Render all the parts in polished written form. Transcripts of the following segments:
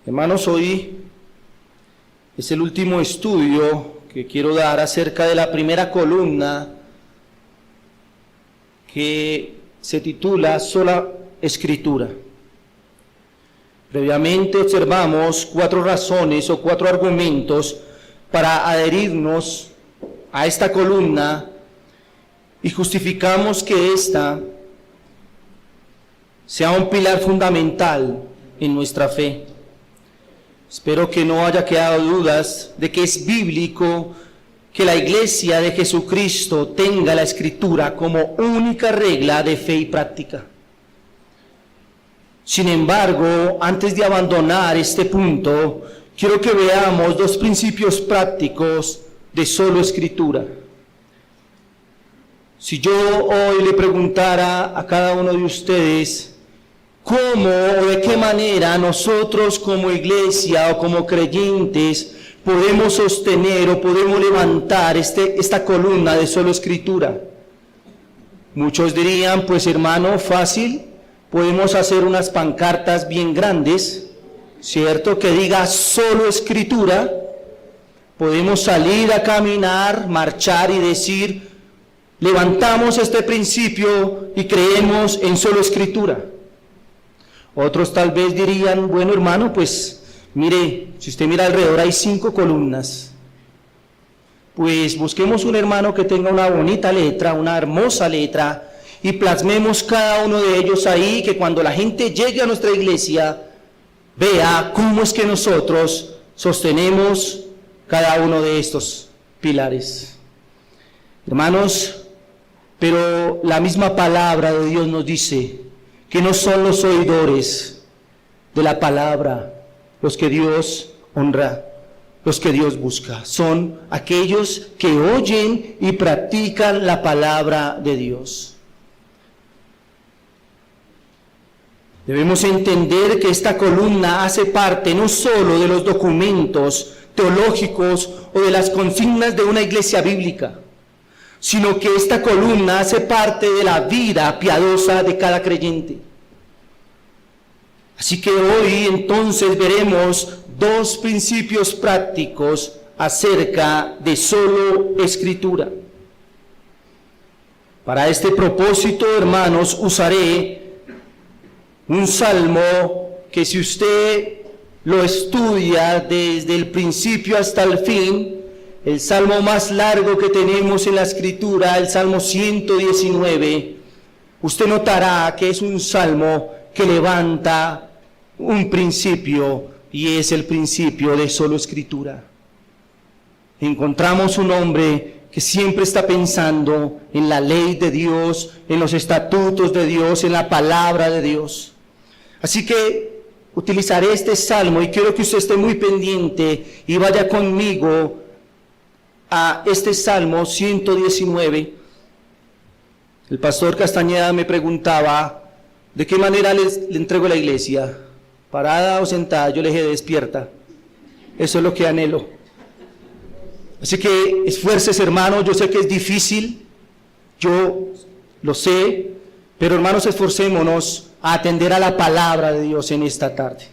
Hermanos, hoy es el último estudio que quiero dar acerca de la primera columna que se titula Sola Escritura. Previamente observamos 4 razones o 4 argumentos para adherirnos a esta columna y justificamos que esta sea un pilar fundamental en nuestra fe. Espero que no haya quedado dudas de que es bíblico que la Iglesia de Jesucristo tenga la Escritura como única regla de fe y práctica. Sin embargo, antes de abandonar este punto, quiero que veamos 2 principios prácticos de solo Escritura. Si yo hoy le preguntara a cada uno de ustedes cómo o de qué manera nosotros como iglesia o como creyentes podemos sostener o podemos levantar esta columna de solo Escritura, muchos dirían, pues hermano, fácil, podemos hacer unas pancartas bien grandes, ¿cierto?, que diga solo Escritura. Podemos salir a caminar, marchar y decir, levantamos este principio y creemos en solo Escritura. Otros tal vez dirían, bueno hermano, pues mire, si usted mira alrededor hay 5 columnas, pues busquemos un hermano que tenga una bonita letra, una hermosa letra, y plasmemos cada uno de ellos ahí, que cuando la gente llegue a nuestra iglesia, vea cómo es que nosotros sostenemos cada uno de estos pilares. Hermanos, pero la misma palabra de Dios nos dice que no son los oidores de la palabra los que Dios honra, los que Dios busca, son aquellos que oyen y practican la palabra de Dios. Debemos entender que esta columna hace parte no solo de los documentos teológicos o de las consignas de una iglesia bíblica, sino que esta columna hace parte de la vida piadosa de cada creyente. Así que hoy entonces veremos 2 principios prácticos acerca de solo Escritura. Para este propósito, hermanos, usaré un salmo que si usted lo estudia desde el principio hasta el fin, el salmo más largo que tenemos en la Escritura, el Salmo 119, usted notará que es un salmo que levanta un principio, y es el principio de solo Escritura. Encontramos un hombre que siempre está pensando en la ley de Dios, en los estatutos de Dios, en la palabra de Dios. Así que utilizaré este salmo y quiero que usted esté muy pendiente y vaya conmigo a este Salmo 119. El pastor Castañeda me preguntaba, ¿de qué manera le entrego a la iglesia? ¿Parada o sentada? Yo le dije, despierta. Eso es lo que anhelo. Así que esfuércese, hermano, yo sé que es difícil, yo lo sé, pero hermanos, esforcémonos a atender a la palabra de Dios en esta tarde.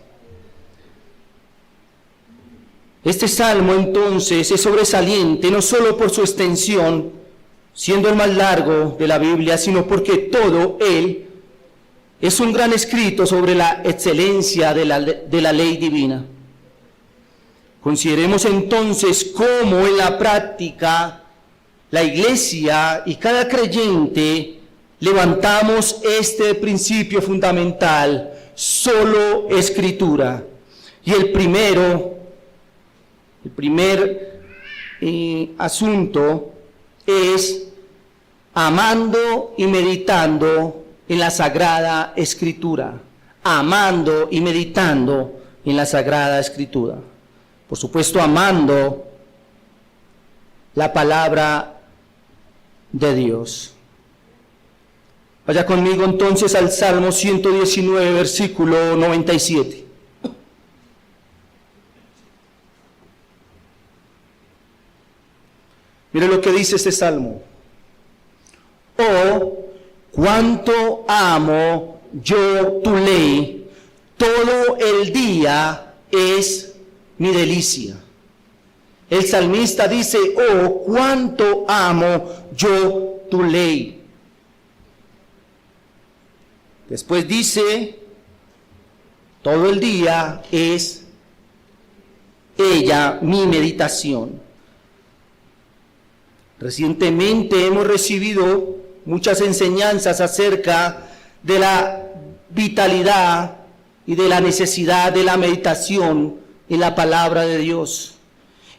Este salmo entonces es sobresaliente no solo por su extensión, siendo el más largo de la Biblia, sino porque todo él es un gran escrito sobre la excelencia de la ley divina. Consideremos entonces cómo en la práctica la iglesia y cada creyente levantamos este principio fundamental, solo Escritura. Y el primer asunto es amando y meditando en la Sagrada Escritura. Amando y meditando en la Sagrada Escritura. Por supuesto, amando la palabra de Dios. Vaya conmigo entonces al Salmo 119, versículo 97. Mire lo que dice este salmo. Oh, cuánto amo yo tu ley, todo el día es mi delicia. El salmista dice, oh, cuánto amo yo tu ley. Después dice, todo el día es ella mi meditación. Recientemente hemos recibido muchas enseñanzas acerca de la vitalidad y de la necesidad de la meditación en la palabra de Dios.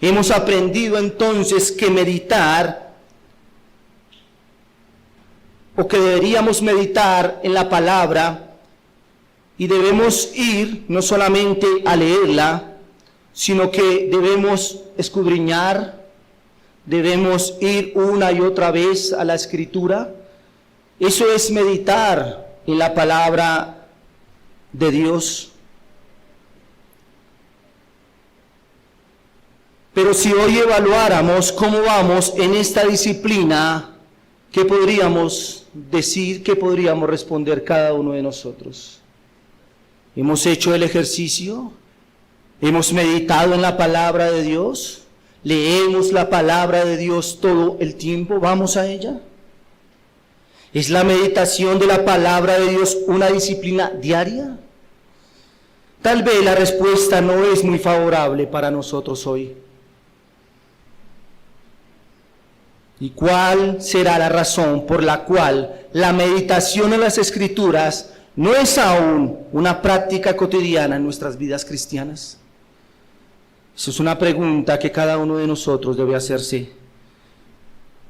Hemos aprendido entonces que meditar, o que deberíamos meditar en la palabra, y debemos ir no solamente a leerla, sino que debemos escudriñar, debemos ir una y otra vez a la Escritura. Eso es meditar en la palabra de Dios. Pero si hoy evaluáramos cómo vamos en esta disciplina, ¿qué podríamos decir? ¿Qué podríamos responder cada uno de nosotros? ¿Hemos hecho el ejercicio? ¿Hemos meditado en la palabra de Dios? ¿Leemos la palabra de Dios todo el tiempo? ¿Vamos a ella? ¿Es la meditación de la palabra de Dios una disciplina diaria? Tal vez la respuesta no es muy favorable para nosotros hoy. ¿Y cuál será la razón por la cual la meditación en las Escrituras no es aún una práctica cotidiana en nuestras vidas cristianas? Esa es una pregunta que cada uno de nosotros debe hacerse.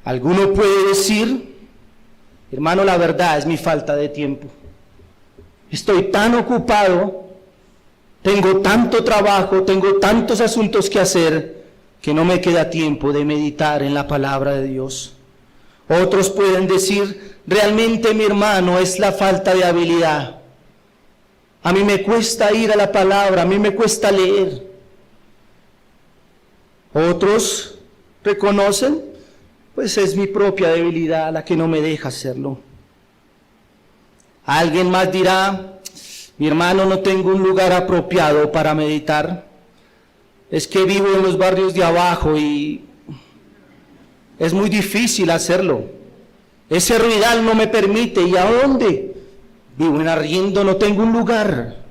Alguno puede decir, hermano, la verdad es mi falta de tiempo. Estoy tan ocupado, tengo tanto trabajo, tengo tantos asuntos que hacer, que no me queda tiempo de meditar en la palabra de Dios. Otros pueden decir, realmente mi hermano es la falta de habilidad. A mí me cuesta ir a la palabra, a mí me cuesta leer. Otros reconocen, pues es mi propia debilidad la que no me deja hacerlo. Alguien más dirá, mi hermano, no tengo un lugar apropiado para meditar. Es que vivo en los barrios de abajo y es muy difícil hacerlo. Ese ruidal no me permite. ¿Y a dónde? Vivo en arriendo, no tengo un lugar.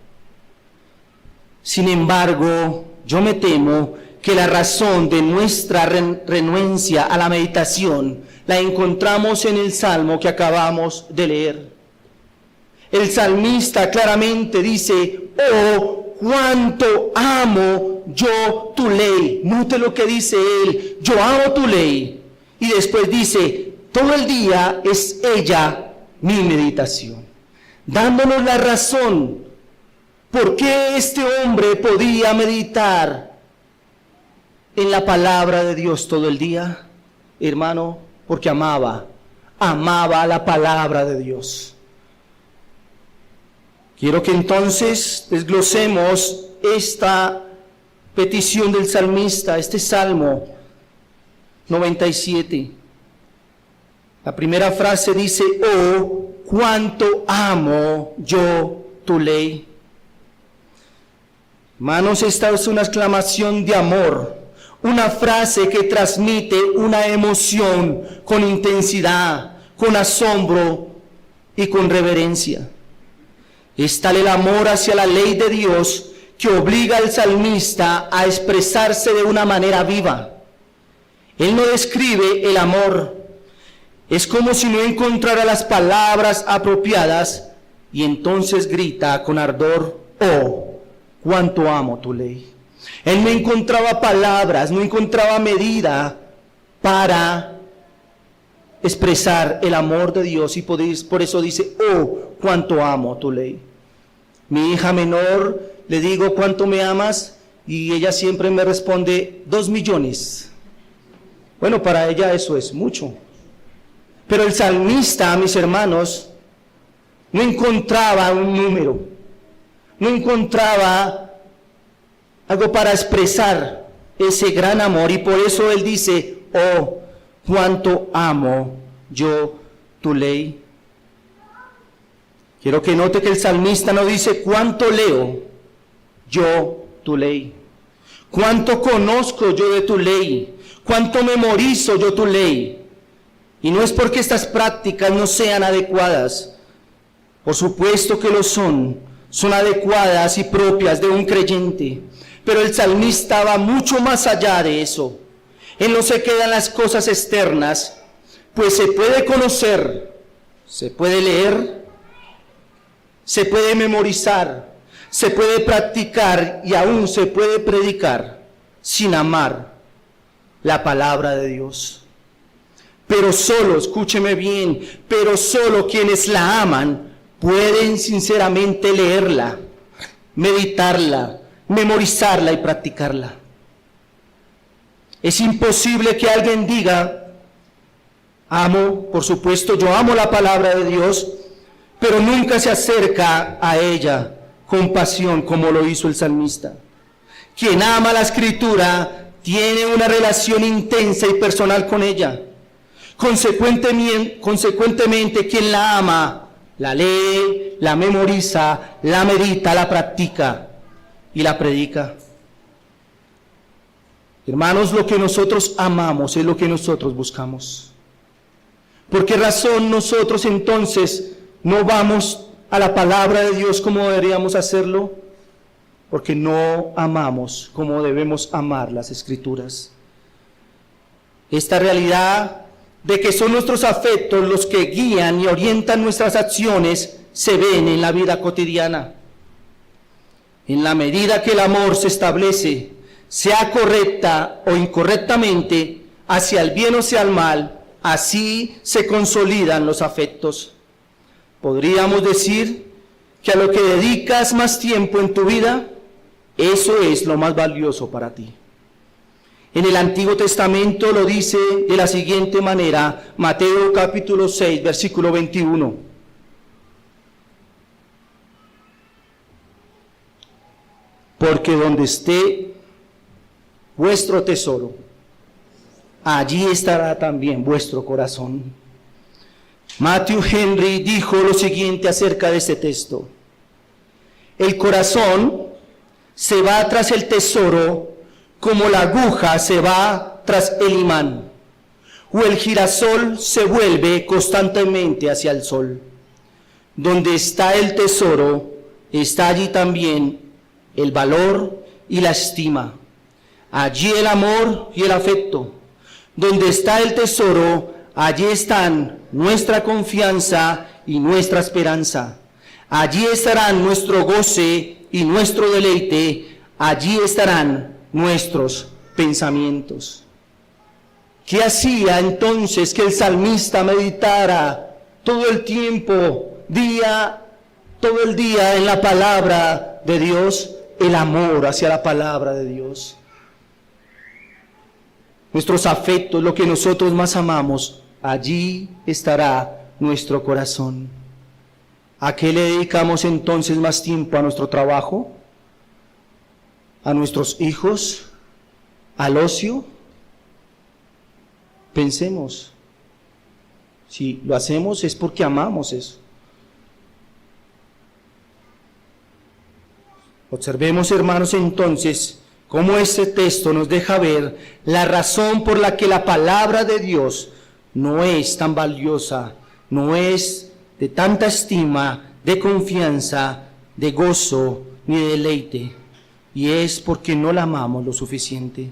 Sin embargo, yo me temo que la razón de nuestra renuencia a la meditación la encontramos en el salmo que acabamos de leer. El salmista claramente dice, oh, cuánto amo yo tu ley. Note lo que dice él, yo amo tu ley. Y después dice, todo el día es ella mi meditación. Dándonos la razón por qué este hombre podía meditar en la palabra de Dios todo el día, hermano, porque amaba la palabra de Dios. Quiero que entonces desglosemos esta petición del salmista, este Salmo 97. La primera frase dice, oh, cuánto amo yo tu ley. Hermanos, esta es una exclamación de amor, una frase que transmite una emoción con intensidad, con asombro y con reverencia. Es tal el amor hacia la ley de Dios que obliga al salmista a expresarse de una manera viva. Él no describe el amor. Es como si no encontrara las palabras apropiadas y entonces grita con ardor, oh, cuánto amo tu ley. Él no encontraba palabras, no encontraba medida para expresar el amor de Dios y por eso dice, oh, cuánto amo tu ley. Mi hija menor, le digo, ¿cuánto me amas? Y ella siempre me responde, 2 millones. Bueno, para ella eso es mucho. Pero el salmista, mis hermanos, no encontraba un número, no encontraba algo para expresar ese gran amor, y por eso él dice, oh, cuánto amo yo tu ley. Quiero que note que el salmista no dice cuánto leo yo tu ley. Cuánto conozco yo de tu ley, cuánto memorizo yo tu ley. Y no es porque estas prácticas no sean adecuadas, por supuesto que lo son adecuadas y propias de un creyente, pero el salmista va mucho más allá de eso. Él no se queda en las cosas externas, pues se puede conocer, se puede leer, se puede memorizar, se puede practicar y aún se puede predicar sin amar la palabra de Dios. Pero solo, escúcheme bien, pero solo quienes la aman pueden sinceramente leerla, meditarla, memorizarla y practicarla. Es imposible que alguien diga, por supuesto, yo amo la palabra de Dios, pero nunca se acerca a ella con pasión como lo hizo el salmista. Quien ama la Escritura tiene una relación intensa y personal con ella. Consecuentemente, quien la ama, la lee, la memoriza, la medita, la practica y la predica. Hermanos, lo que nosotros amamos es lo que nosotros buscamos. ¿Por qué razón nosotros entonces no vamos a la palabra de Dios como deberíamos hacerlo? Porque no amamos como debemos amar las Escrituras. Esta realidad de que son nuestros afectos los que guían y orientan nuestras acciones se ven en la vida cotidiana. En la medida que el amor se establece, sea correcta o incorrectamente, hacia el bien o hacia el mal, así se consolidan los afectos. Podríamos decir que a lo que dedicas más tiempo en tu vida, eso es lo más valioso para ti. En el Antiguo Testamento lo dice de la siguiente manera, Mateo capítulo 6, versículo 21. Porque donde esté vuestro tesoro, allí estará también vuestro corazón. Matthew Henry dijo lo siguiente acerca de este texto: el corazón se va tras el tesoro como la aguja se va tras el imán, o el girasol se vuelve constantemente hacia el sol. Donde está el tesoro, está allí también el valor y la estima. Allí el amor y el afecto. Donde está el tesoro, allí están nuestra confianza y nuestra esperanza. Allí estarán nuestro goce y nuestro deleite. Allí estarán nuestros pensamientos. ¿Qué hacía entonces que el salmista meditara todo el tiempo, todo el día en la palabra de Dios? El amor hacia la palabra de Dios. Nuestros afectos, lo que nosotros más amamos, allí estará nuestro corazón. ¿A qué le dedicamos entonces más tiempo? ¿A nuestro trabajo? ¿A nuestros hijos? ¿Al ocio? Pensemos. Si lo hacemos es porque amamos eso. Observemos, hermanos, entonces, cómo este texto nos deja ver la razón por la que la palabra de Dios no es tan valiosa, no es de tanta estima, de confianza, de gozo, ni de deleite. Y es porque no la amamos lo suficiente.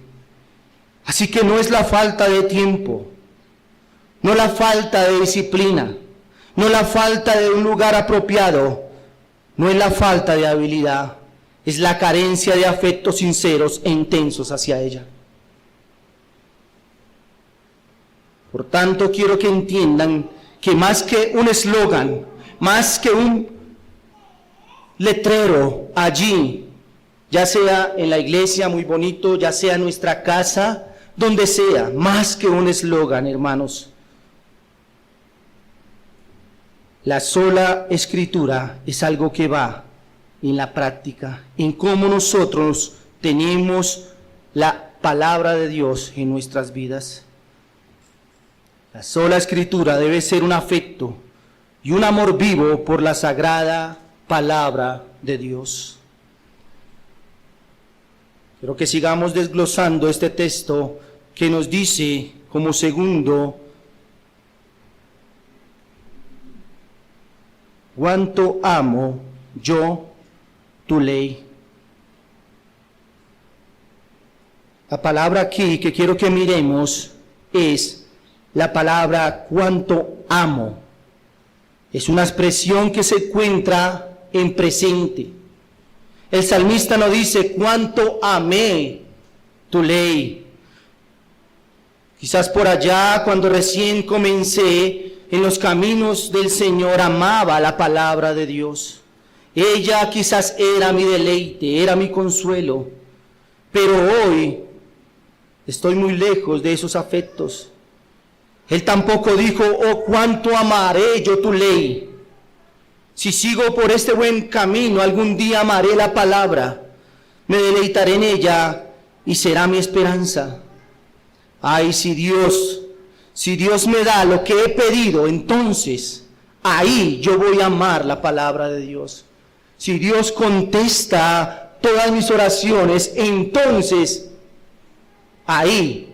Así que no es la falta de tiempo, no la falta de disciplina, no la falta de un lugar apropiado, no es la falta de habilidad, es la carencia de afectos sinceros e intensos hacia ella. Por tanto, quiero que entiendan que más que un eslogan, más que un letrero allí, ya sea en la iglesia, muy bonito, ya sea en nuestra casa, donde sea, más que un eslogan, hermanos, la sola Escritura es algo que va en la práctica, en cómo nosotros tenemos la palabra de Dios en nuestras vidas. La sola Escritura debe ser un afecto y un amor vivo por la sagrada palabra de Dios. Pero que sigamos desglosando este texto que nos dice como segundo, cuánto amo yo tu ley. La palabra aquí que quiero que miremos es la palabra cuánto amo. Es una expresión que se encuentra en presente. El salmista no dice cuánto amé tu ley. Quizás por allá, cuando recién comencé en los caminos del Señor, amaba la palabra de Dios. Ella quizás era mi deleite, era mi consuelo. Pero hoy estoy muy lejos de esos afectos. Él tampoco dijo, oh, cuánto amaré yo tu ley. Si sigo por este buen camino, algún día amaré la palabra, me deleitaré en ella y será mi esperanza. Ay, si Dios me da lo que he pedido, entonces ahí yo voy a amar la palabra de Dios. Si Dios contesta todas mis oraciones, entonces ahí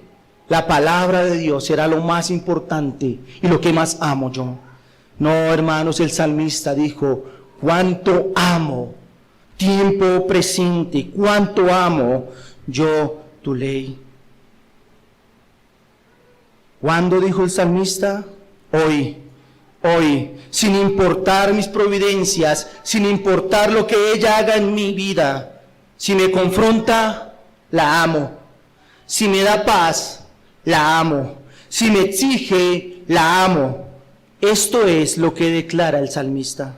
la palabra de Dios será lo más importante y lo que más amo yo. No, hermanos, el salmista dijo, cuánto amo, tiempo presente, cuánto amo yo tu ley. ¿Cuándo dijo el salmista? Hoy, sin importar mis providencias, sin importar lo que ella haga en mi vida. Si me confronta, la amo. Si me da paz, la amo. Si me exige, la amo. Esto es lo que declara el salmista.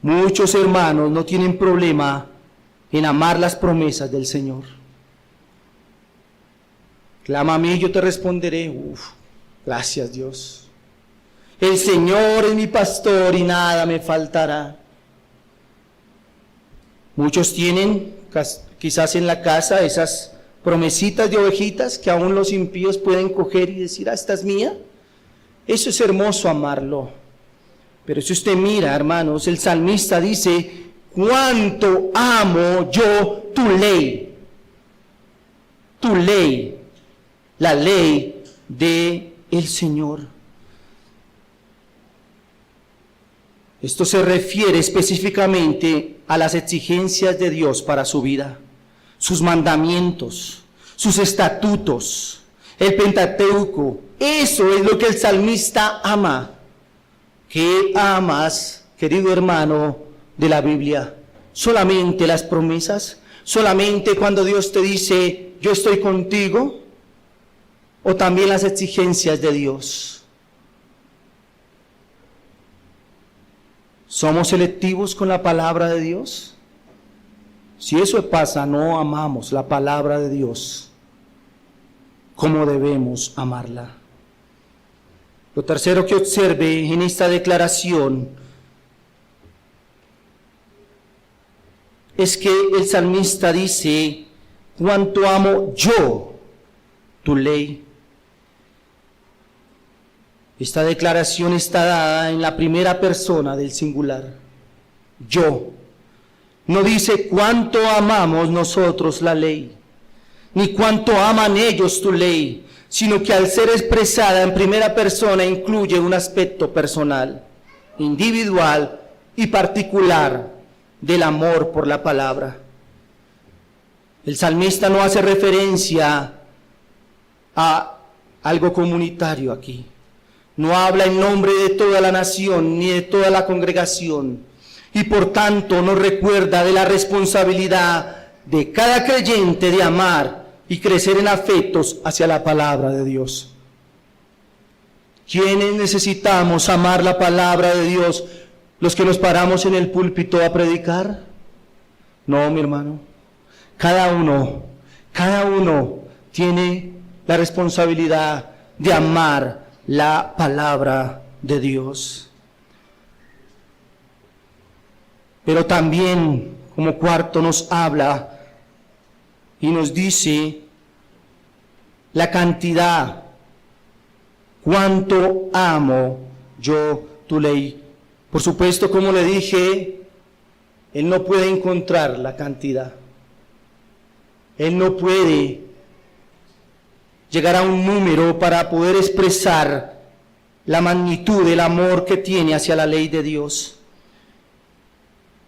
Muchos hermanos no tienen problema en amar las promesas del Señor. Clama a mí, yo te responderé. Gracias Dios. El Señor es mi pastor y nada me faltará. Muchos tienen quizás en la casa esas promesitas de ovejitas que aún los impíos pueden coger y decir, esta es mía. Eso es hermoso amarlo. Pero si usted mira, hermanos, el salmista dice, cuánto amo yo tu ley. Tu ley. La ley de el Señor. Esto se refiere específicamente a las exigencias de Dios para su vida, sus mandamientos, sus estatutos, el Pentateuco. Eso es lo que el salmista ama. ¿Qué amas, querido hermano de la Biblia? ¿Solamente las promesas? ¿Solamente cuando Dios te dice, yo estoy contigo? ¿O también las exigencias de Dios? ¿Somos selectivos con la palabra de Dios? Si eso pasa, no amamos la palabra de Dios como debemos amarla. Lo tercero que observe en esta declaración es que el salmista dice, cuánto amo yo tu ley. Esta declaración está dada en la primera persona del singular. Yo. No dice cuánto amamos nosotros la ley, ni cuánto aman ellos tu ley, sino que al ser expresada en primera persona incluye un aspecto personal, individual y particular del amor por la palabra. El salmista no hace referencia a algo comunitario aquí. No habla en nombre de toda la nación ni de toda la congregación y por tanto nos recuerda de la responsabilidad de cada creyente de amar y crecer en afectos hacia la palabra de Dios. ¿Quiénes necesitamos amar la palabra de Dios? ¿Los que nos paramos en el púlpito a predicar? No, mi hermano. Cada uno tiene la responsabilidad de amar la palabra de Dios. Pero también, como cuarto, nos habla y nos dice la cantidad. Cuánto amo yo tu ley. Por supuesto, como le dije, él no puede encontrar la cantidad. Él no puede llegar a un número para poder expresar la magnitud del amor que tiene hacia la ley de Dios.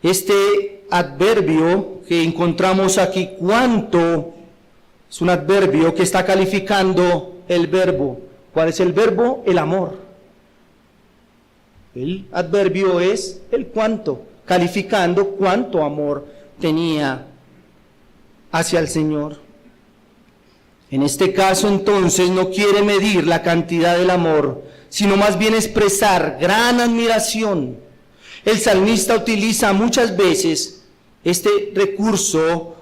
Este adverbio que encontramos aquí, cuánto, es un adverbio que está calificando el verbo. ¿Cuál es el verbo? El amor. El adverbio es el cuánto, calificando cuánto amor tenía hacia el Señor. En este caso, entonces, no quiere medir la cantidad del amor, sino más bien expresar gran admiración. El salmista utiliza muchas veces este recurso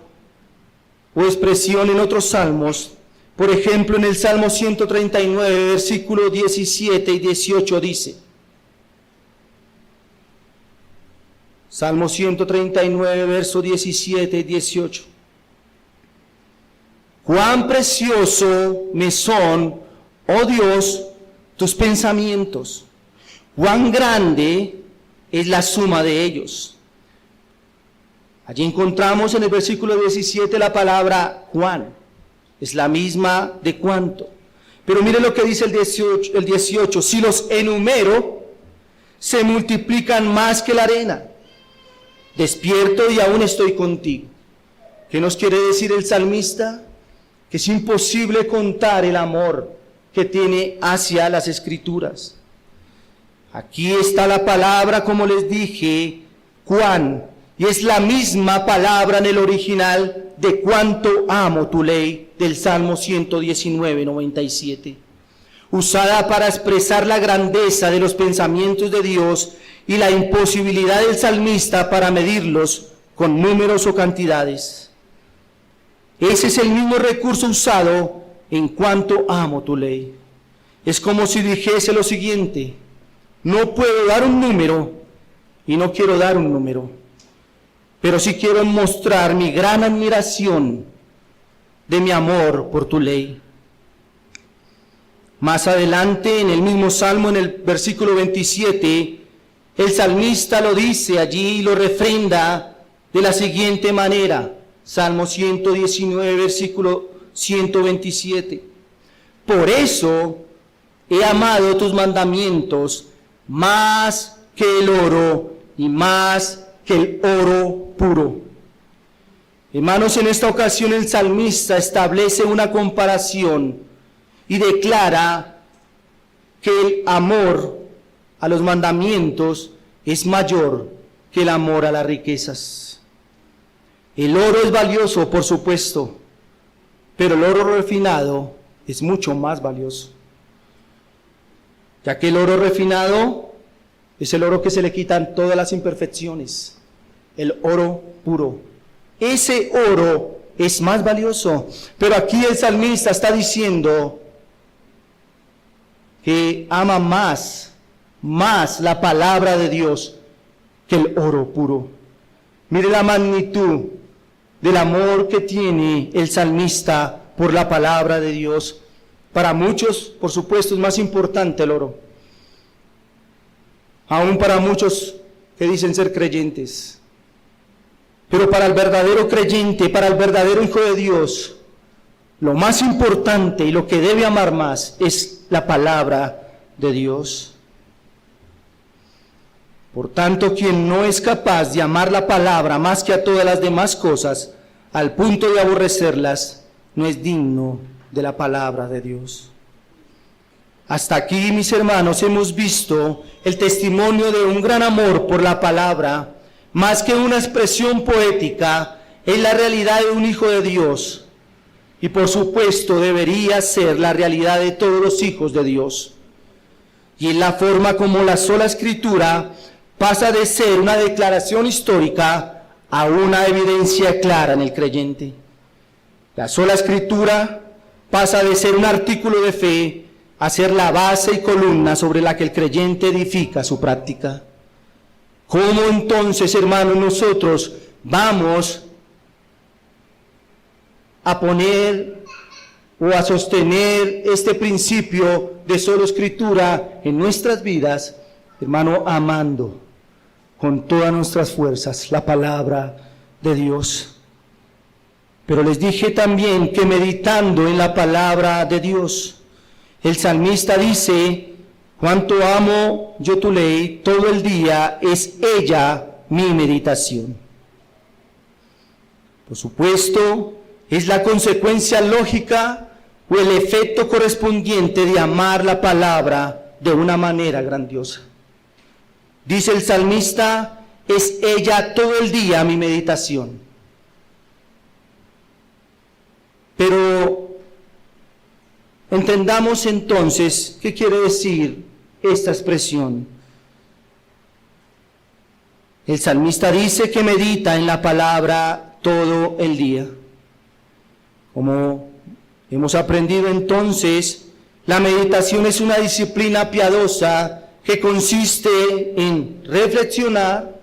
o expresión en otros salmos. Por ejemplo, en el Salmo 139, versículos 17 y 18 dice, Salmo 139, versos 17 y 18. Cuán precioso me son, oh Dios, tus pensamientos, cuán grande es la suma de ellos. Allí encontramos en el versículo 17 la palabra cuán, es la misma de cuánto. Pero mire lo que dice el 18, si los enumero, se multiplican más que la arena. Despierto y aún estoy contigo. ¿Qué nos quiere decir el salmista? Que es imposible contar el amor que tiene hacia las Escrituras. Aquí está la palabra, como les dije, cuán, y es la misma palabra en el original de cuánto amo tu ley, del Salmo 119, 97, usada para expresar la grandeza de los pensamientos de Dios y la imposibilidad del salmista para medirlos con números o cantidades. Ese es el mismo recurso usado en cuanto amo tu ley. Es como si dijese lo siguiente: no puedo dar un número y no quiero dar un número, pero sí quiero mostrar mi gran admiración de mi amor por tu ley. Más adelante, en el mismo Salmo, en el versículo 27, el salmista lo dice allí y lo refrenda de la siguiente manera. Salmo 119, versículo 127. Por eso he amado tus mandamientos más que el oro y más que el oro puro. Hermanos, en esta ocasión el salmista establece una comparación y declara que el amor a los mandamientos es mayor que el amor a las riquezas. El oro es valioso, por supuesto, pero el oro refinado es mucho más valioso, ya que el oro refinado es el oro que se le quitan todas las imperfecciones, el oro puro. Ese oro es más valioso, pero aquí el salmista está diciendo que ama más la palabra de Dios que el oro puro. Mire la magnitud del amor que tiene el salmista por la palabra de Dios. Para muchos, por supuesto, es más importante el oro. Aún para muchos que dicen ser creyentes. Pero para el verdadero creyente, para el verdadero hijo de Dios, lo más importante y lo que debe amar más es la palabra de Dios. Por tanto, quien no es capaz de amar la palabra más que a todas las demás cosas, al punto de aborrecerlas, no es digno de la palabra de Dios. Hasta aquí, mis hermanos, hemos visto el testimonio de un gran amor por la palabra. Más que una expresión poética, es la realidad de un hijo de Dios. Y por supuesto debería ser la realidad de todos los hijos de Dios. Y en la forma como la sola Escritura pasa de ser una declaración histórica a una evidencia clara en el creyente. La sola Escritura pasa de ser un artículo de fe a ser la base y columna sobre la que el creyente edifica su práctica. ¿Cómo entonces, hermanos, nosotros vamos a poner o a sostener este principio de sola Escritura en nuestras vidas? Hermano, amando con todas nuestras fuerzas la palabra de Dios. Pero les dije también que meditando en la palabra de Dios, el salmista dice: cuánto amo yo tu ley, todo el día es ella mi meditación. Por supuesto, es la consecuencia lógica o el efecto correspondiente de amar la palabra de una manera grandiosa. Dice el salmista: es ella todo el día mi meditación. Pero entendamos entonces qué quiere decir esta expresión. El salmista dice que medita en la palabra todo el día. Como hemos aprendido entonces, la meditación es una disciplina piadosa que consiste en reflexionar,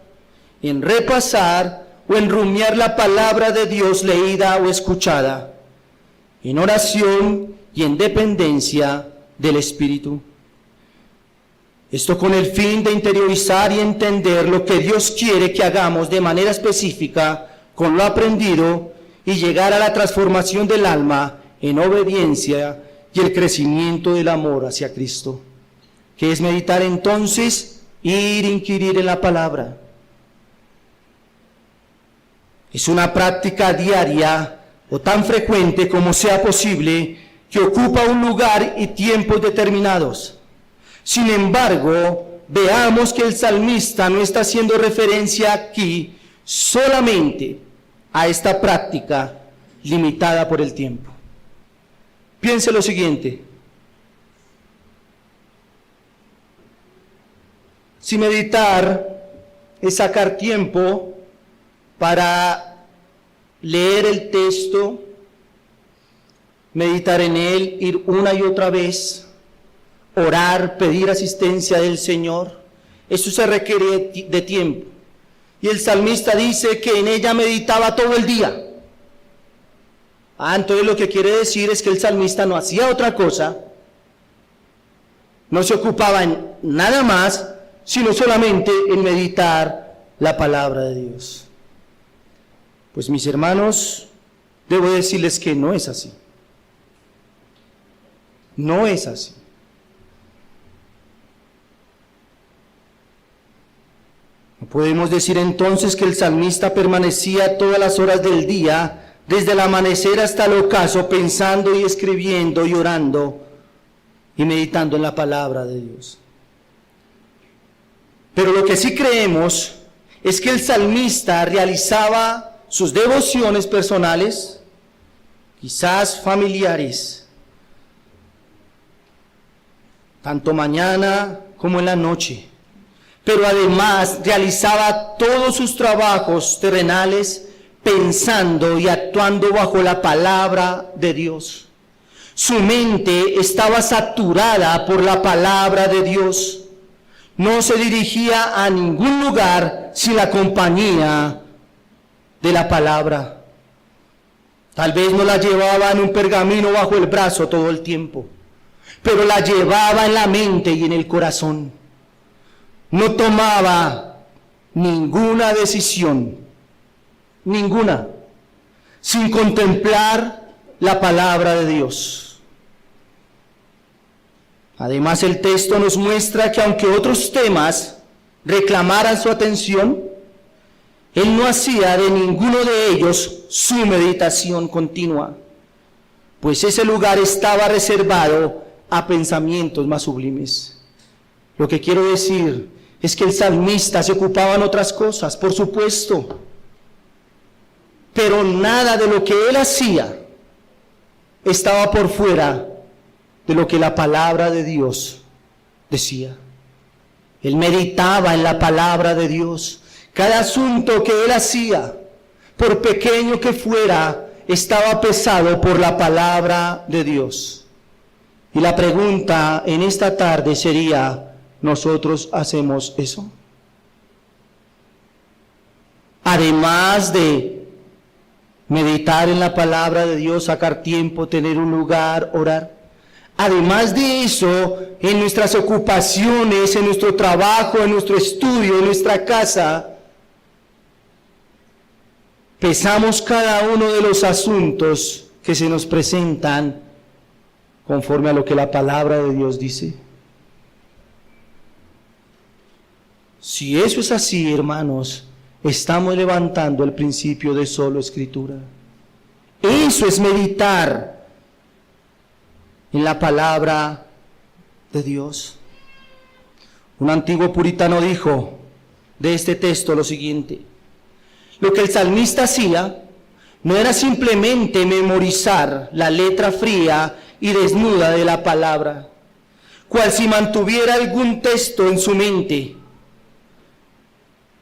en repasar o en rumiar la palabra de Dios leída o escuchada, en oración y en dependencia del Espíritu. Esto con el fin de interiorizar y entender lo que Dios quiere que hagamos de manera específica con lo aprendido y llegar a la transformación del alma en obediencia y el crecimiento del amor hacia Cristo. ¿Qué es meditar entonces? Ir a inquirir en la palabra. Es una práctica diaria o tan frecuente como sea posible que ocupa un lugar y tiempos determinados. Sin embargo, veamos que el salmista no está haciendo referencia aquí solamente a esta práctica limitada por el tiempo. Piense lo siguiente: si meditar es sacar tiempo para leer el texto, meditar en él, ir una y otra vez, orar, pedir asistencia del Señor, eso se requiere de tiempo. Y el salmista dice que en ella meditaba todo el día. Entonces lo que quiere decir es que el salmista no hacía otra cosa, no se ocupaba en nada más, sino solamente en meditar la palabra de Dios. Pues mis hermanos, debo decirles que no es así. No es así. No podemos decir entonces que el salmista permanecía todas las horas del día, desde el amanecer hasta el ocaso, pensando y escribiendo y orando y meditando en la palabra de Dios. Pero lo que sí creemos es que el salmista realizaba sus devociones personales, quizás familiares, tanto mañana como en la noche, pero además realizaba todos sus trabajos terrenales pensando y actuando bajo la palabra de Dios. Su mente estaba saturada por la palabra de Dios. No se dirigía a ningún lugar sin la compañía de la palabra. Tal vez no la llevaba en un pergamino bajo el brazo todo el tiempo, pero la llevaba en la mente y en el corazón. No tomaba ninguna decisión, ninguna, sin contemplar la palabra de Dios. Además, el texto nos muestra que aunque otros temas reclamaran su atención, él no hacía de ninguno de ellos su meditación continua, pues ese lugar estaba reservado a pensamientos más sublimes. Lo que quiero decir es que el salmista se ocupaba en otras cosas, por supuesto, pero nada de lo que él hacía estaba por fuera de lo que la palabra de Dios decía. Él meditaba en la palabra de Dios. Cada asunto que él hacía, por pequeño que fuera, estaba pesado por la palabra de Dios. Y la pregunta en esta tarde sería: ¿nosotros hacemos eso? Además de meditar en la palabra de Dios, sacar tiempo, tener un lugar, orar. Además de eso, en nuestras ocupaciones, en nuestro trabajo, en nuestro estudio, en nuestra casa, pesamos cada uno de los asuntos que se nos presentan conforme a lo que la palabra de Dios dice. Si eso es así, hermanos, estamos levantando el principio de solo escritura. Eso es meditar en la palabra de Dios. Un antiguo puritano dijo de este texto lo siguiente: lo que el salmista hacía no era simplemente memorizar la letra fría y desnuda de la palabra, cual si mantuviera algún texto en su mente,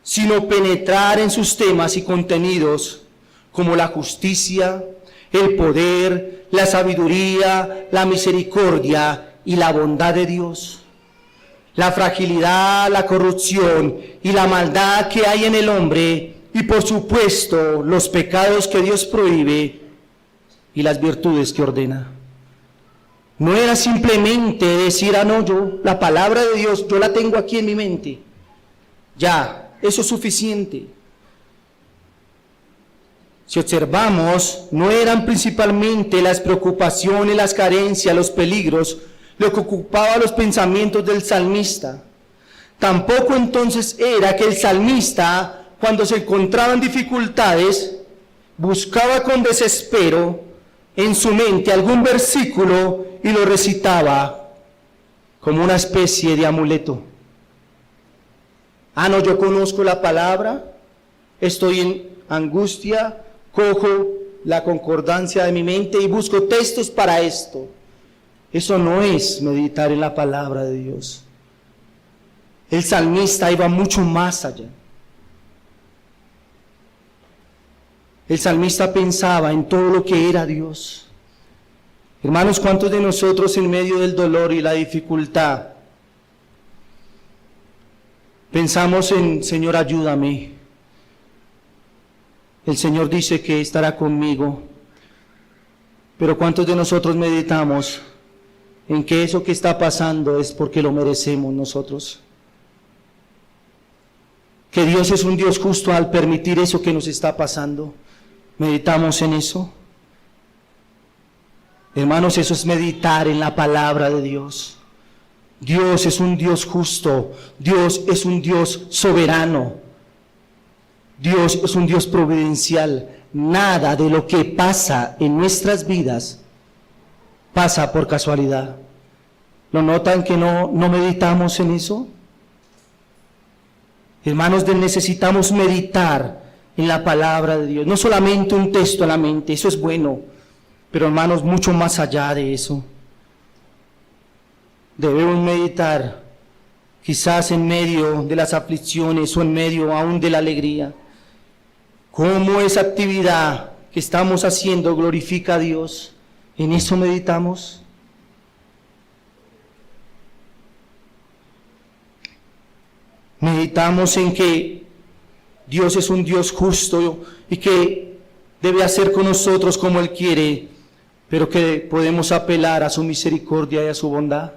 sino penetrar en sus temas y contenidos, como la justicia, el poder, la sabiduría, la misericordia y la bondad de Dios, la fragilidad, la corrupción y la maldad que hay en el hombre, y por supuesto los pecados que Dios prohíbe y las virtudes que ordena. No era simplemente decir, no, yo, la palabra de Dios, yo la tengo aquí en mi mente. Ya, eso es suficiente. Si observamos, no eran principalmente las preocupaciones, las carencias, los peligros, lo que ocupaba los pensamientos del salmista. Tampoco entonces era que el salmista, cuando se encontraba en dificultades, buscaba con desespero en su mente algún versículo y lo recitaba como una especie de amuleto. No, yo conozco la palabra, estoy en angustia, cojo la concordancia de mi mente y busco textos para esto. Eso no es meditar en la palabra de Dios. El salmista iba mucho más allá. El salmista pensaba en todo lo que era Dios. Hermanos, ¿cuántos de nosotros en medio del dolor y la dificultad pensamos en, Señor, ayúdame? El Señor dice que estará conmigo. Pero ¿cuántos de nosotros meditamos en que eso que está pasando es porque lo merecemos nosotros? Que Dios es un Dios justo al permitir eso que nos está pasando. ¿Meditamos en eso? Hermanos, eso es meditar en la palabra de Dios. Dios es un Dios justo. Dios es un Dios soberano. Dios es un Dios providencial. Nada de lo que pasa en nuestras vidas pasa por casualidad. ¿Lo notan que no meditamos en eso? Hermanos, necesitamos meditar en la palabra de Dios. No solamente un texto a la mente, eso es bueno. Pero hermanos, mucho más allá de eso. Debemos meditar quizás en medio de las aflicciones o en medio aún de la alegría. ¿Cómo esa actividad que estamos haciendo glorifica a Dios? ¿En eso meditamos? Meditamos en que Dios es un Dios justo y que debe hacer con nosotros como Él quiere, pero que podemos apelar a su misericordia y a su bondad.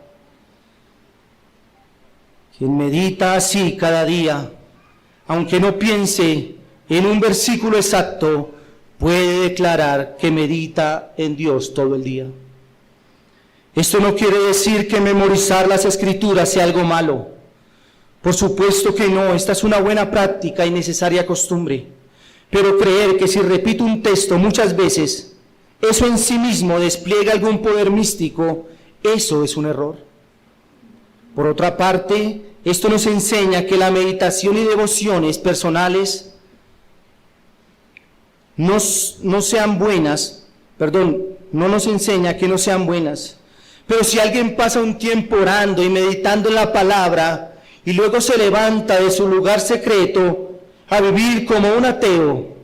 Quien medita así cada día, aunque no piense en un versículo exacto, puede declarar que medita en Dios todo el día. Esto no quiere decir que memorizar las Escrituras sea algo malo. Por supuesto que no, esta es una buena práctica y necesaria costumbre. Pero creer que si repito un texto muchas veces, eso en sí mismo despliega algún poder místico, eso es un error. Por otra parte, esto nos enseña que la meditación y devociones personales no nos enseña que no sean buenas. Pero si alguien pasa un tiempo orando y meditando en la palabra y luego se levanta de su lugar secreto a vivir como un ateo,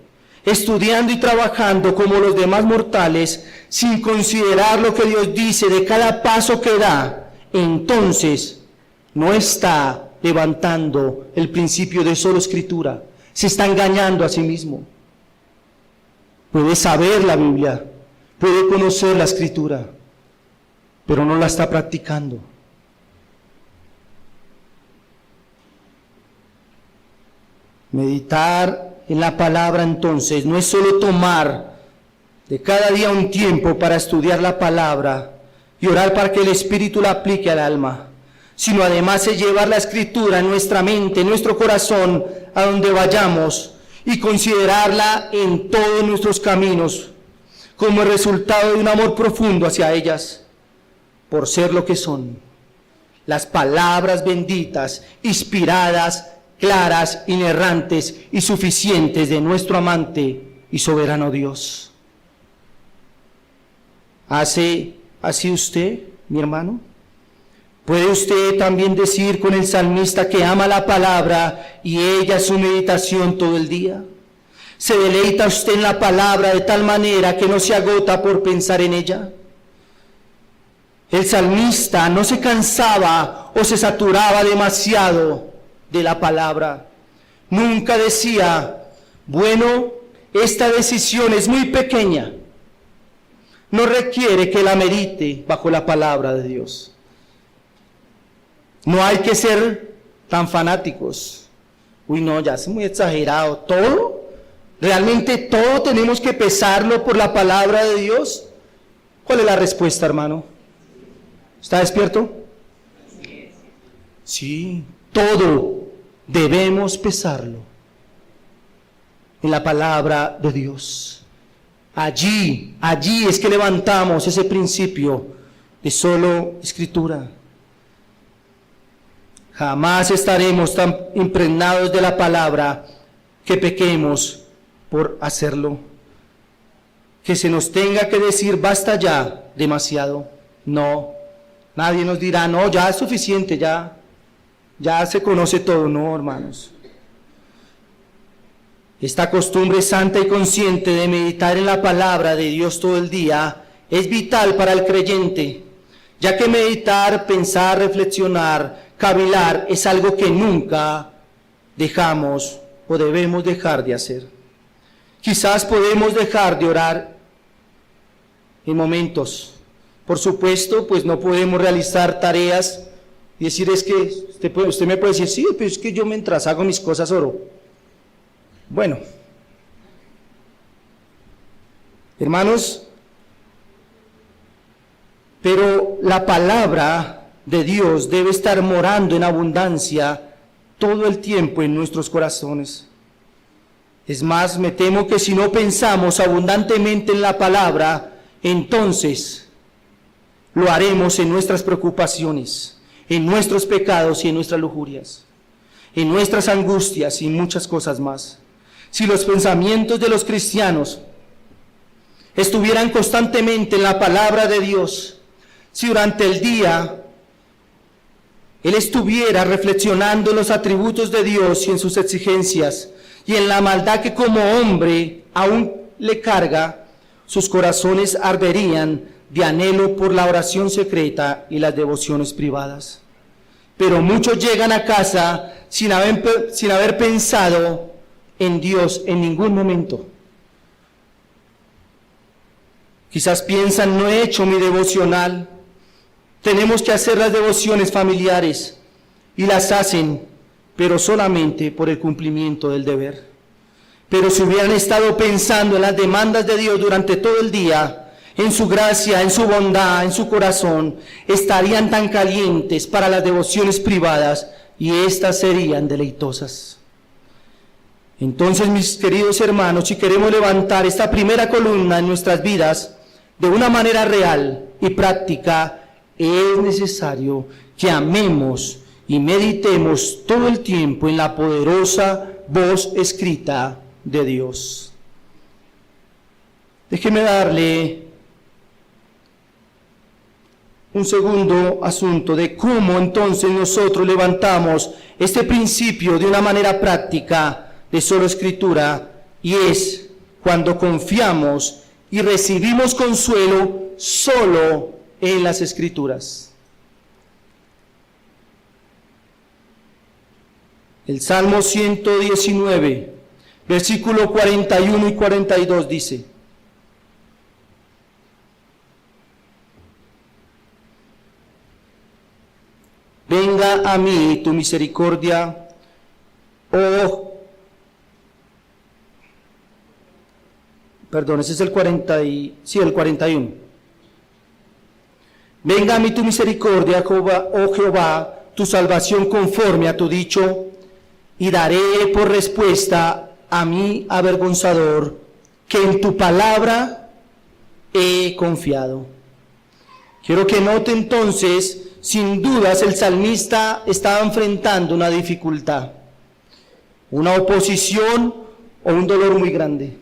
estudiando y trabajando como los demás mortales, sin considerar lo que Dios dice de cada paso que da, entonces no está levantando el principio de solo escritura, se está engañando a sí mismo. Puede saber la Biblia, puede conocer la escritura, pero no la está practicando. Meditar en la palabra entonces no es solo tomar de cada día un tiempo para estudiar la palabra y orar para que el Espíritu la aplique al alma, sino además es llevar la Escritura en nuestra mente, en nuestro corazón, a donde vayamos y considerarla en todos nuestros caminos como el resultado de un amor profundo hacia ellas, por ser lo que son, las palabras benditas, inspiradas, claras, inerrantes y suficientes de nuestro amante y soberano Dios. ¿Hace así usted, mi hermano? ¿Puede usted también decir con el salmista que ama la palabra y ella es su meditación todo el día? ¿Se deleita usted en la palabra de tal manera que no se agota por pensar en ella? El salmista no se cansaba o se saturaba demasiado de la palabra. Nunca decía, bueno, esta decisión es muy pequeña, no requiere que la medite bajo la palabra de Dios. No hay que ser tan fanáticos. Uy, no, ya es muy exagerado. ¿Todo? ¿Realmente todo tenemos que pesarlo por la palabra de Dios? ¿Cuál es la respuesta, hermano? ¿Está despierto? Sí, todo debemos pesarlo en la palabra de Dios. Allí es que levantamos ese principio de solo escritura. Jamás estaremos tan impregnados de la palabra que pequemos por hacerlo. Que se nos tenga que decir, basta ya, demasiado. No, nadie nos dirá, no, ya es suficiente, ya se conoce todo. No, hermanos. Esta costumbre santa y consciente de meditar en la palabra de Dios todo el día es vital para el creyente, ya que meditar, pensar, reflexionar, cavilar es algo que nunca dejamos o debemos dejar de hacer. Quizás podemos dejar de orar en momentos. Por supuesto, pues no podemos realizar tareas y decir, es que usted me puede decir, sí, pero es que yo mientras hago mis cosas oro. Bueno, hermanos, pero la palabra de Dios debe estar morando en abundancia todo el tiempo en nuestros corazones. Es más, me temo que si no pensamos abundantemente en la palabra, entonces lo haremos en nuestras preocupaciones, en nuestros pecados y en nuestras lujurias, en nuestras angustias y muchas cosas más. Si los pensamientos de los cristianos estuvieran constantemente en la palabra de Dios, si durante el día él estuviera reflexionando en los atributos de Dios y en sus exigencias, y en la maldad que como hombre aún le carga, sus corazones arderían de anhelo por la oración secreta y las devociones privadas. Pero muchos llegan a casa sin haber pensado en Dios en ningún momento. Quizás piensan, no he hecho mi devocional. Tenemos que hacer las devociones familiares y las hacen, pero solamente por el cumplimiento del deber. Pero si hubieran estado pensando en las demandas de Dios durante todo el día, en su gracia, en su bondad, en su corazón, estarían tan calientes para las devociones privadas y éstas serían deleitosas. Entonces, mis queridos hermanos, si queremos levantar esta primera columna en nuestras vidas de una manera real y práctica, es necesario que amemos y meditemos todo el tiempo en la poderosa voz escrita de Dios. Déjeme darle un segundo asunto de cómo entonces nosotros levantamos este principio de una manera práctica de solo escritura, y es cuando confiamos y recibimos consuelo solo en las escrituras. El Salmo 119, versículo 41 y 42 dice: venga a mí tu misericordia, oh perdón, ese es el 41. Venga a mí tu misericordia, oh Jehová, tu salvación conforme a tu dicho, y daré por respuesta a mi avergonzador, que en tu palabra he confiado. Quiero que note entonces, sin dudas el salmista estaba enfrentando una dificultad, una oposición o un dolor muy grande.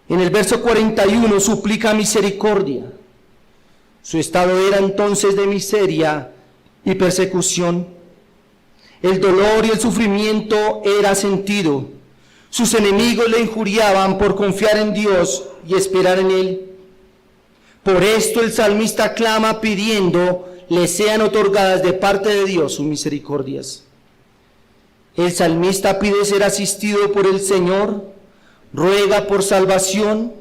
En el verso 41 suplica misericordia. Su estado era entonces de miseria y persecución. El dolor y el sufrimiento era sentido. Sus enemigos le injuriaban por confiar en Dios y esperar en Él. Por esto el salmista clama pidiendo le sean otorgadas de parte de Dios sus misericordias. El salmista pide ser asistido por el Señor, ruega por salvación,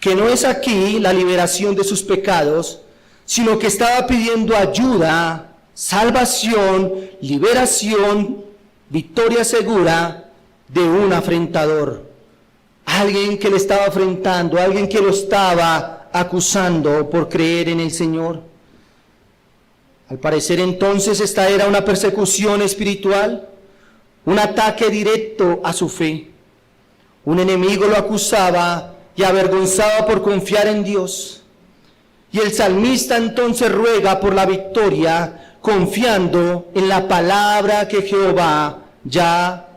que no es aquí la liberación de sus pecados, sino que estaba pidiendo ayuda, salvación, liberación, victoria segura de un afrentador. Alguien que le estaba afrentando, alguien que lo estaba acusando por creer en el Señor. Al parecer entonces esta era una persecución espiritual, un ataque directo a su fe. Un enemigo lo acusaba y avergonzaba por confiar en Dios. Y el salmista entonces ruega por la victoria, confiando en la palabra que Jehová ya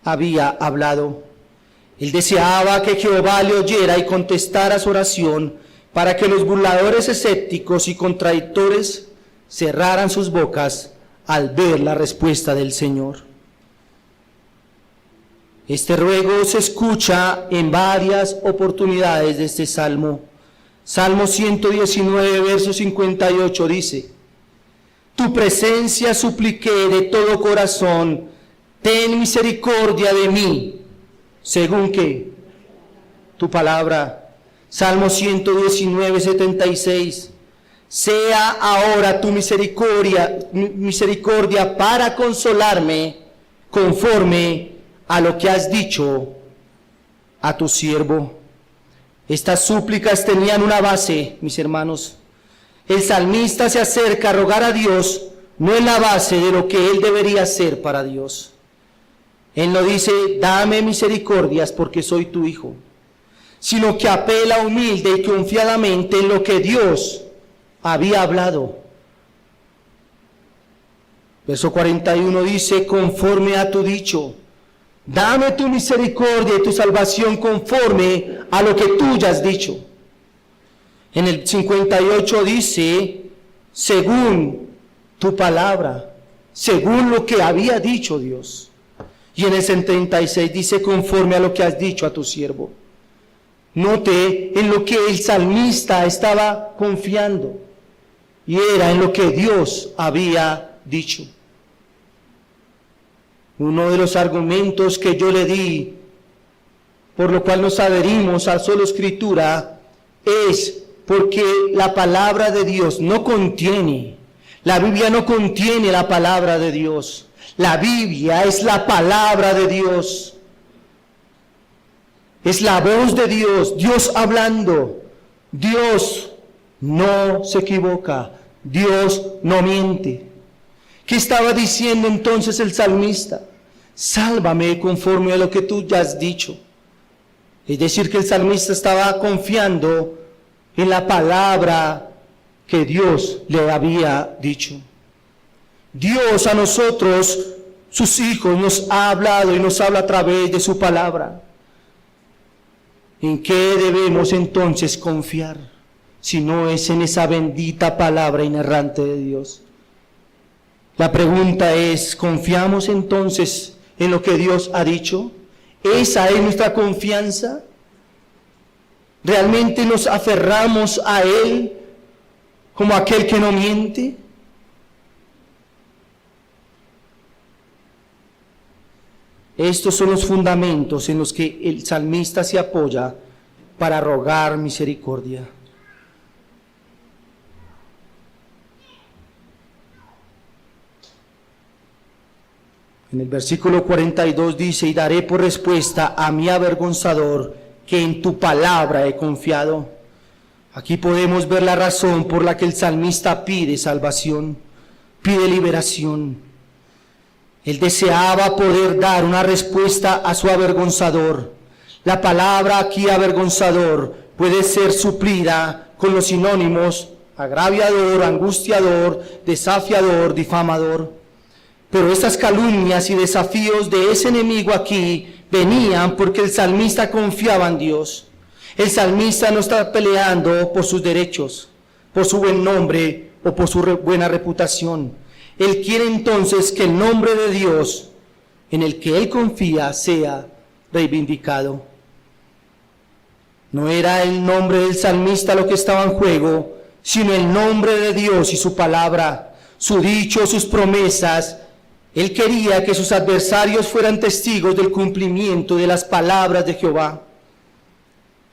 había hablado. Él deseaba que Jehová le oyera y contestara su oración, para que los burladores escépticos y contradictores cerraran sus bocas al ver la respuesta del Señor. Este ruego se escucha en varias oportunidades de este salmo. Salmo 119, verso 58 dice: tu presencia supliqué de todo corazón, ten misericordia de mí, según que tu palabra. Salmo 119, 76, sea ahora tu misericordia para consolarme, conforme a lo que has dicho a tu siervo. Estas súplicas tenían una base, mis hermanos. El salmista se acerca a rogar a Dios, no en la base de lo que él debería hacer para Dios. Él no dice, dame misericordias porque soy tu hijo, sino que apela humilde y confiadamente en lo que Dios había hablado. Verso 41 dice, conforme a tu dicho, dame tu misericordia y tu salvación conforme a lo que tú ya has dicho. En el 58 dice, según tu palabra, según lo que había dicho Dios. Y en el 76 dice, conforme a lo que has dicho a tu siervo. Note en lo que el salmista estaba confiando, y era en lo que Dios había dicho. Uno de los argumentos que yo le di, por lo cual nos adherimos a solo escritura, es porque la palabra de Dios no contiene, la Biblia no contiene la palabra de Dios. La Biblia es la palabra de Dios. Es la voz de Dios, Dios hablando. Dios no se equivoca, Dios no miente. ¿Qué estaba diciendo entonces el salmista? Sálvame conforme a lo que tú ya has dicho. Es decir, que el salmista estaba confiando en la palabra que Dios le había dicho. Dios a nosotros, sus hijos, nos ha hablado y nos habla a través de su palabra. ¿En qué debemos entonces confiar? Si no es en esa bendita palabra inerrante de Dios. La pregunta es, ¿confiamos entonces en lo que Dios ha dicho? ¿Esa es nuestra confianza? ¿Realmente nos aferramos a Él como aquel que no miente? Estos son los fundamentos en los que el salmista se apoya para rogar misericordia. En el versículo 42 dice, y daré por respuesta a mi avergonzador, que en tu palabra he confiado. Aquí podemos ver la razón por la que el salmista pide salvación, pide liberación. Él deseaba poder dar una respuesta a su avergonzador. La palabra aquí avergonzador puede ser suplida con los sinónimos agraviador, angustiador, desafiador, difamador. Pero estas calumnias y desafíos de ese enemigo aquí venían porque el salmista confiaba en Dios. El salmista no está peleando por sus derechos, por su buen nombre o por su buena reputación. Él quiere entonces que el nombre de Dios en el que él confía sea reivindicado. No era el nombre del salmista lo que estaba en juego, sino el nombre de Dios y su palabra, su dicho, sus promesas. Él quería que sus adversarios fueran testigos del cumplimiento de las palabras de Jehová.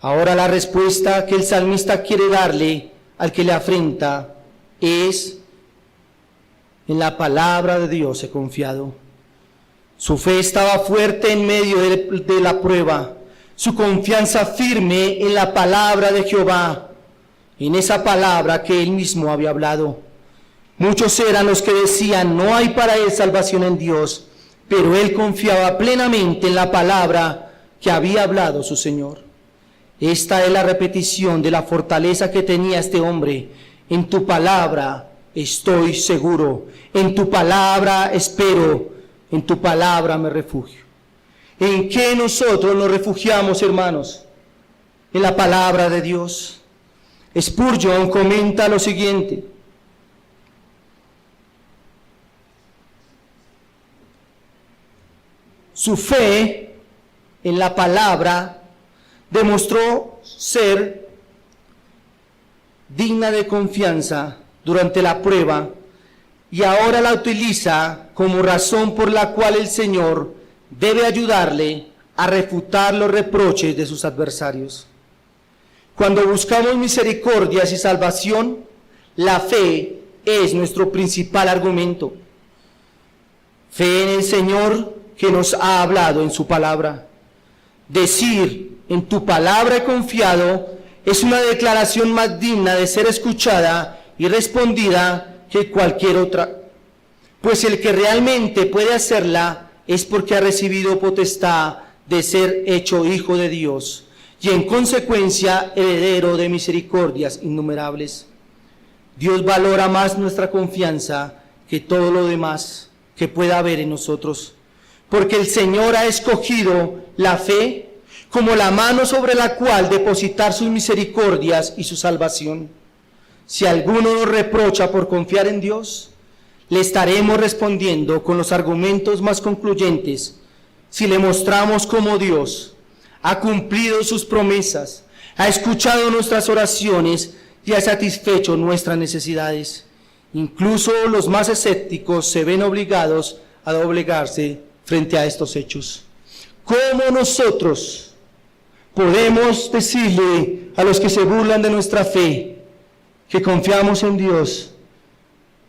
Ahora la respuesta que el salmista quiere darle al que le afrenta es: en la palabra de Dios he confiado. Su fe estaba fuerte en medio de la prueba, su confianza firme en la palabra de Jehová, en esa palabra que él mismo había hablado. Muchos eran los que decían: no hay para él salvación en Dios, pero él confiaba plenamente en la palabra que había hablado su Señor. Esta es la repetición de la fortaleza que tenía este hombre. En tu palabra estoy seguro, en tu palabra espero, en tu palabra me refugio. ¿En qué nosotros nos refugiamos, hermanos? En la palabra de Dios. Spurgeon comenta lo siguiente: su fe en la palabra demostró ser digna de confianza durante la prueba y ahora la utiliza como razón por la cual el Señor debe ayudarle a refutar los reproches de sus adversarios. Cuando buscamos misericordias y salvación, la fe es nuestro principal argumento. Fe en el Señor que nos ha hablado en su palabra. Decir: en tu palabra he confiado, es una declaración más digna de ser escuchada y respondida que cualquier otra. Pues el que realmente puede hacerla es porque ha recibido potestad de ser hecho hijo de Dios y en consecuencia heredero de misericordias innumerables. Dios valora más nuestra confianza que todo lo demás que pueda haber en nosotros, porque el Señor ha escogido la fe como la mano sobre la cual depositar sus misericordias y su salvación. Si alguno nos reprocha por confiar en Dios, le estaremos respondiendo con los argumentos más concluyentes si le mostramos cómo Dios ha cumplido sus promesas, ha escuchado nuestras oraciones y ha satisfecho nuestras necesidades. Incluso los más escépticos se ven obligados a doblegarse frente a estos hechos. ¿Cómo nosotros podemos decirle a los que se burlan de nuestra fe que confiamos en Dios?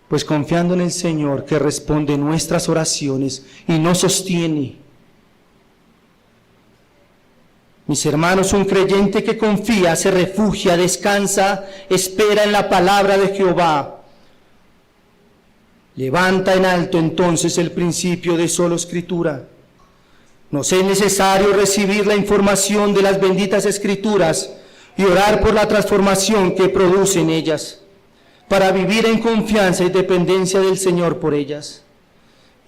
Pues confiando en el Señor que responde nuestras oraciones y nos sostiene. Mis hermanos, un creyente que confía, se refugia, descansa, espera en la palabra de Jehová. Levanta en alto entonces el principio de sola Escritura. Nos es necesario recibir la información de las benditas Escrituras y orar por la transformación que producen ellas, para vivir en confianza y dependencia del Señor por ellas.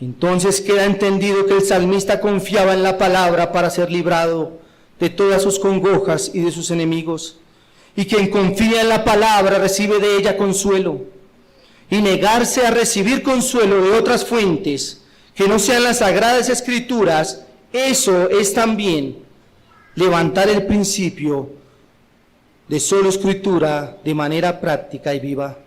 Entonces queda entendido que el salmista confiaba en la palabra para ser librado de todas sus congojas y de sus enemigos, y quien confía en la palabra recibe de ella consuelo, y negarse a recibir consuelo de otras fuentes que no sean las sagradas Escrituras, eso es también levantar el principio de sola Escritura de manera práctica y viva.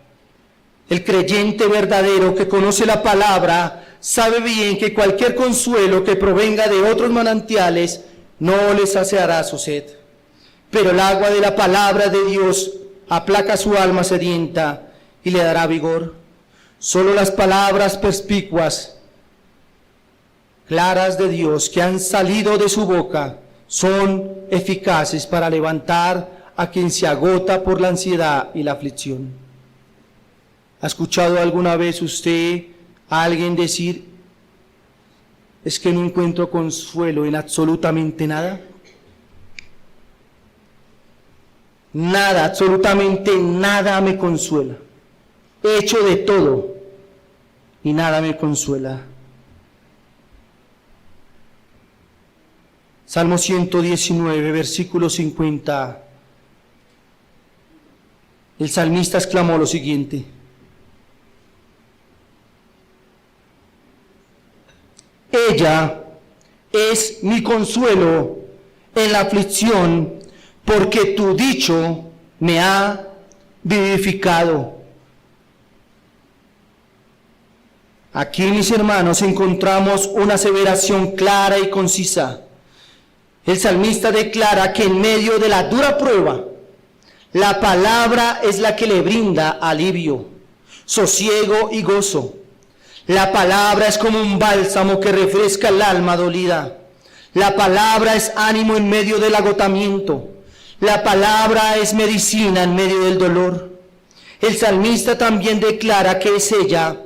El creyente verdadero que conoce la palabra sabe bien que cualquier consuelo que provenga de otros manantiales no les saciará su sed, pero el agua de la palabra de Dios aplaca su alma sedienta y le dará vigor. Solo las palabras perspicuas, claras de Dios que han salido de su boca son eficaces para levantar a quien se agota por la ansiedad y la aflicción. ¿Ha escuchado alguna vez usted a alguien decir: es que no encuentro consuelo en absolutamente nada? Nada, absolutamente nada me consuela. He hecho de todo y nada me consuela. Salmo 119, versículo 50. El salmista exclamó lo siguiente: ella es mi consuelo en la aflicción, porque tu dicho me ha vivificado. Aquí, mis hermanos, encontramos una aseveración clara y concisa. El salmista declara que en medio de la dura prueba, la palabra es la que le brinda alivio, sosiego y gozo. La palabra es como un bálsamo que refresca el alma dolida. La palabra es ánimo en medio del agotamiento. La palabra es medicina en medio del dolor. El salmista también declara que es ella,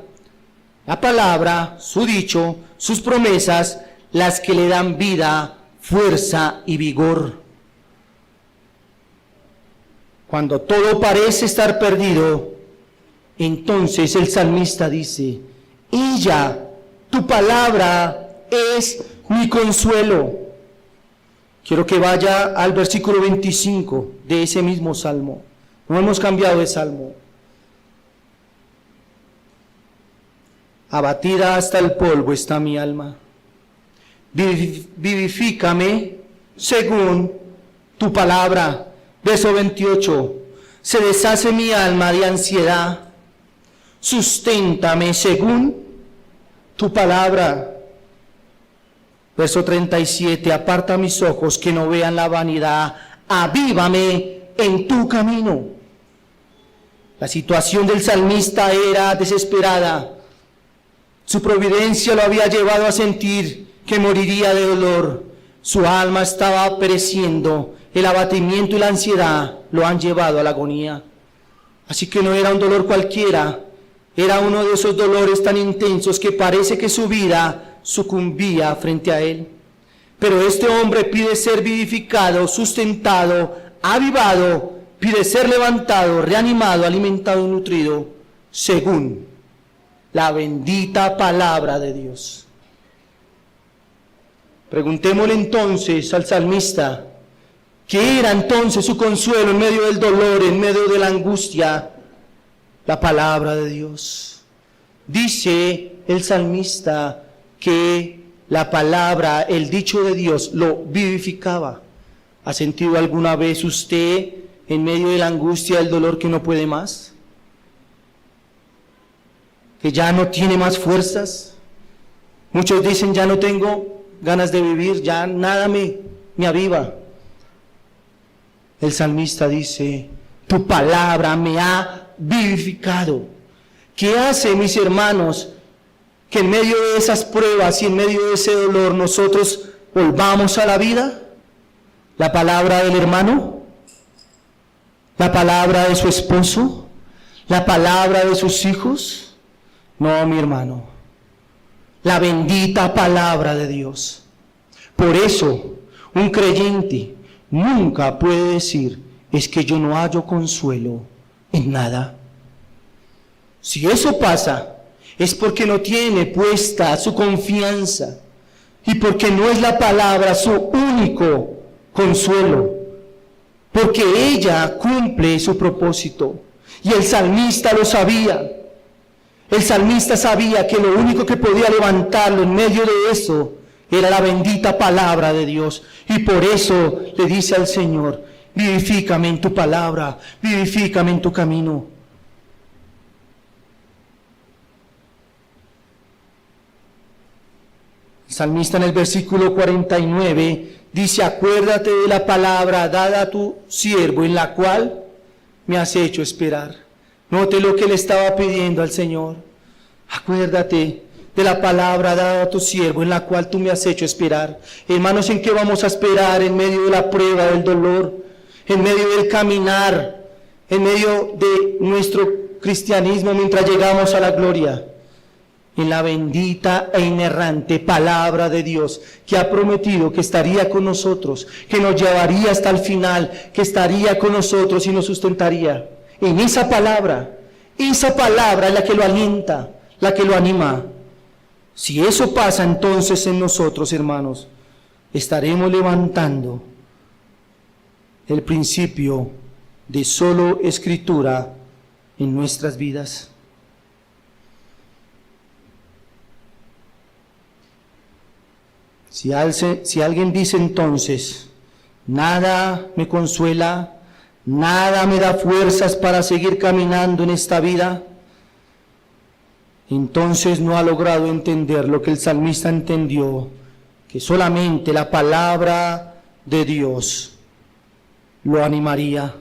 la palabra, su dicho, sus promesas, las que le dan vida, fuerza y vigor. Cuando todo parece estar perdido, entonces el salmista dice: ella, tu palabra, es mi consuelo. Quiero que vaya al versículo 25 de ese mismo salmo. No hemos cambiado de salmo. Abatida hasta el polvo está mi alma. Vivifícame según tu palabra. Verso 28. Se deshace mi alma de ansiedad. Susténtame según tu palabra. Verso 37. Aparta mis ojos que no vean la vanidad. Avívame en tu camino. La situación del salmista era desesperada. Su providencia lo había llevado a sentir que moriría de dolor. Su alma estaba pereciendo. El abatimiento y la ansiedad lo han llevado a la agonía. Así que no era un dolor cualquiera. Era uno de esos dolores tan intensos que parece que su vida sucumbía frente a él. Pero este hombre pide ser vivificado, sustentado, avivado, pide ser levantado, reanimado, alimentado y nutrido, según la bendita palabra de Dios. Preguntémosle entonces al salmista, ¿qué era entonces su consuelo en medio del dolor, en medio de la angustia? La palabra de Dios. Dice el salmista que la palabra, el dicho de Dios, lo vivificaba. ¿Ha sentido alguna vez usted en medio de la angustia, del dolor, que no puede más? ¿Que ya no tiene más fuerzas? Muchos dicen: ya no tengo ganas de vivir, ya nada me aviva. El salmista dice: tu palabra me ha vivificado. ¿Qué hace, mis hermanos, que en medio de esas pruebas y en medio de ese dolor nosotros volvamos a la vida? ¿La palabra del hermano? ¿La palabra de su esposo? ¿La palabra de sus hijos? No, mi hermano, la bendita palabra de Dios. Por eso, un creyente nunca puede decir: es que yo no hallo consuelo en nada. Si eso pasa, es porque no tiene puesta su confianza y porque no es la palabra su único consuelo, porque ella cumple su propósito. Y el salmista lo sabía. El salmista sabía que lo único que podía levantarlo en medio de eso era la bendita palabra de Dios. Y por eso le dice al Señor: vivifícame en tu palabra, vivifícame en tu camino. El salmista en el versículo 49 dice: acuérdate de la palabra dada a tu siervo, en la cual me has hecho esperar. Note lo que le estaba pidiendo al Señor. Acuérdate de la palabra dada a tu siervo, en la cual tú me has hecho esperar. Hermanos, ¿en qué vamos a esperar? En medio de la prueba, del dolor, en medio del caminar, en medio de nuestro cristianismo mientras llegamos a la gloria. En la bendita e inerrante palabra de Dios, que ha prometido que estaría con nosotros, que nos llevaría hasta el final, que estaría con nosotros y nos sustentaría. En esa palabra es la que lo alienta, la que lo anima. Si eso pasa entonces en nosotros, hermanos, estaremos levantando el principio de solo escritura en nuestras vidas. Si alguien dice entonces, nada me consuela, nada me da fuerzas para seguir caminando en esta vida, entonces no ha logrado entender lo que el salmista entendió, que solamente la palabra de Dios lo animaría.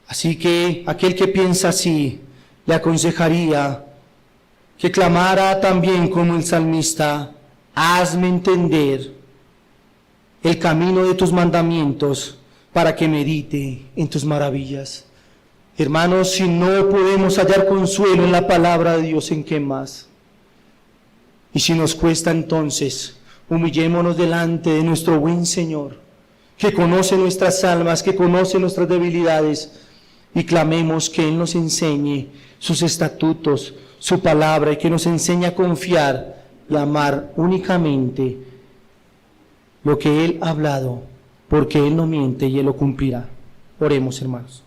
Así que aquel que piensa así, le aconsejaría que clamara también como el salmista: hazme entender el camino de tus mandamientos para que medite en tus maravillas. Hermanos, si no podemos hallar consuelo en la palabra de Dios, ¿en qué más? Y si nos cuesta, entonces, humillémonos delante de nuestro buen Señor, que conoce nuestras almas, que conoce nuestras debilidades, y clamemos que Él nos enseñe sus estatutos, su palabra, y que nos enseñe a confiar y amar únicamente lo que Él ha hablado, porque Él no miente y Él lo cumplirá. Oremos, hermanos.